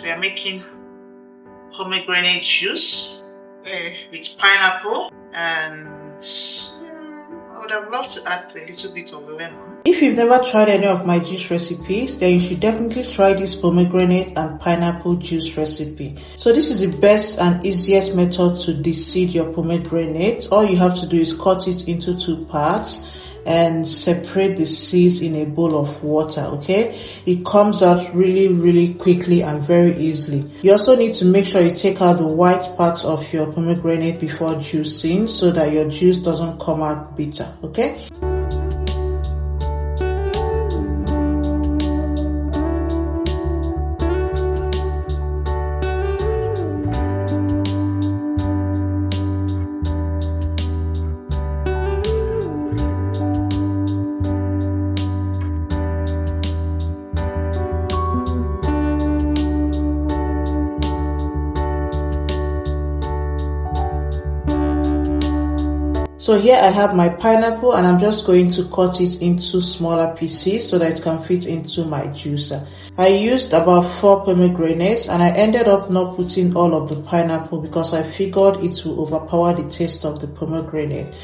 We are making pomegranate juice with pineapple, and I would have loved to add a little bit of lemon. If you've never tried any of my juice recipes, then you should definitely try this pomegranate and pineapple juice recipe. So this is the best and easiest method to deseed your pomegranate. All you have to do is cut it into 2 parts and separate the seeds in a bowl of water. Okay, it comes out really quickly and very easily. You also need to make sure you take out the white parts of your pomegranate before juicing so that your juice doesn't come out bitter. Okay. So here I have my pineapple, and I'm just going to cut it into smaller pieces so that it can fit into my juicer. I used about 4 pomegranates, and I ended up not putting all of the pineapple because I figured it will overpower the taste of the pomegranate.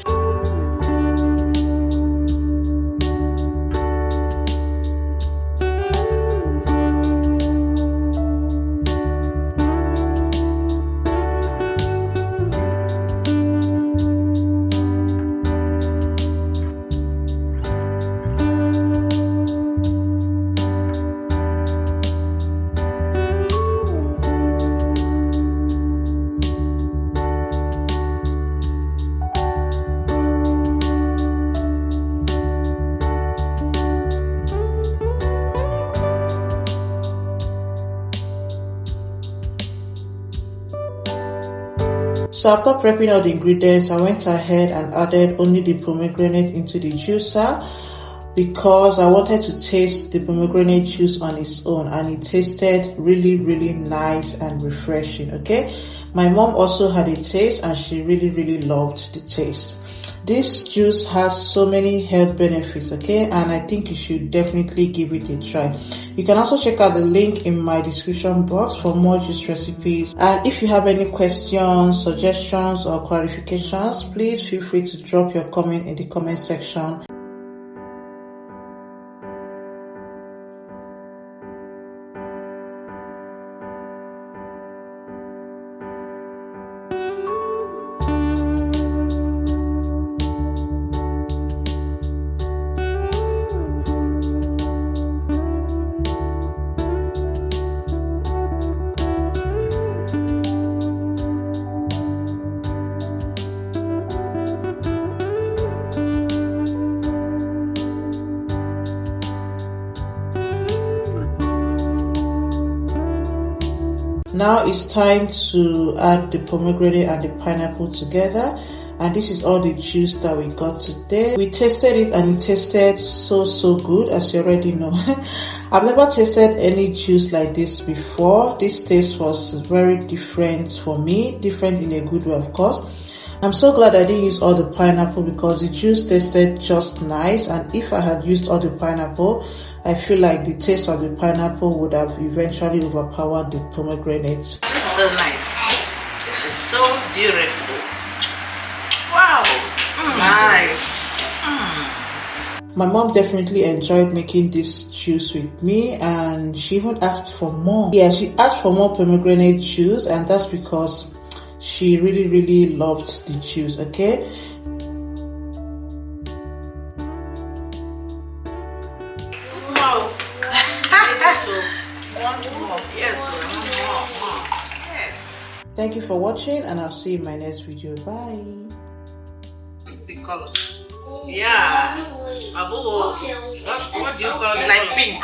So after prepping all the ingredients, I went ahead and added only the pomegranate into the juicer because I wanted to taste the pomegranate juice on its own, and it tasted really nice and refreshing. Okay, my mom also had a taste and she really loved the taste. This juice has so many health benefits, okay, and I think you should definitely give it a try. You can also check out the link in my description box for more juice recipes. And if you have any questions, suggestions, or clarifications, please feel free to drop your comment in the comment section. Now it's time to add the pomegranate and the pineapple together, and this is all the juice that we got today. We tasted it and it tasted so good, as you already know. I've never tasted any juice like this before. This taste was very different for me, different in a good way, of course. I'm so glad I didn't use all the pineapple because the juice tasted just nice, and if I had used all the pineapple, I feel like the taste of the pineapple would have eventually overpowered the pomegranate. This is so nice. This is so beautiful. Wow. Nice. My mom definitely enjoyed making this juice with me, and she even asked for more. Yeah, she asked for more pomegranate juice, and that's because she really loved the juice. Okay, wow. One more. Yes, more. Yes. Thank you for watching, and I'll see you in my next video. Bye. The color. Yeah. What do you call it? Like pink.